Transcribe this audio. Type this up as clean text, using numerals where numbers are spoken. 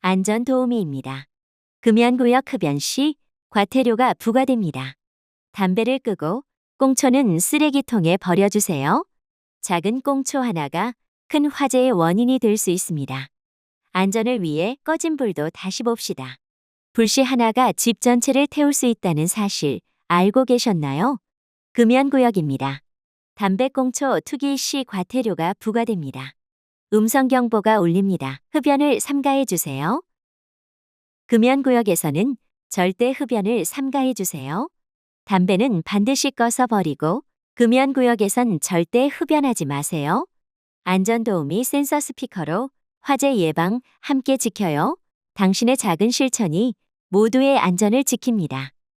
안전도우미입니다. 금연구역 흡연 시 과태료가 부과됩니다. 담배를 끄고 꽁초는 쓰레기통에 버려주세요. 작은 꽁초 하나가 큰 화재의 원인이 될 수 있습니다. 안전을 위해 꺼진 불도 다시 봅시다. 불씨 하나가 집 전체를 태울 수 있다는 사실 알고 계셨나요? 금연구역입니다. 담배꽁초 투기 시 과태료가 부과됩니다. 음성경보가 울립니다. 흡연을 삼가해 주세요. 금연구역에서는 절대 흡연을 삼가해 주세요. 담배는 반드시 꺼서 버리고 금연구역에선 절대 흡연하지 마세요. 안전도우미 센서 스피커로 화재 예방 함께 지켜요. 당신의 작은 실천이 모두의 안전을 지킵니다.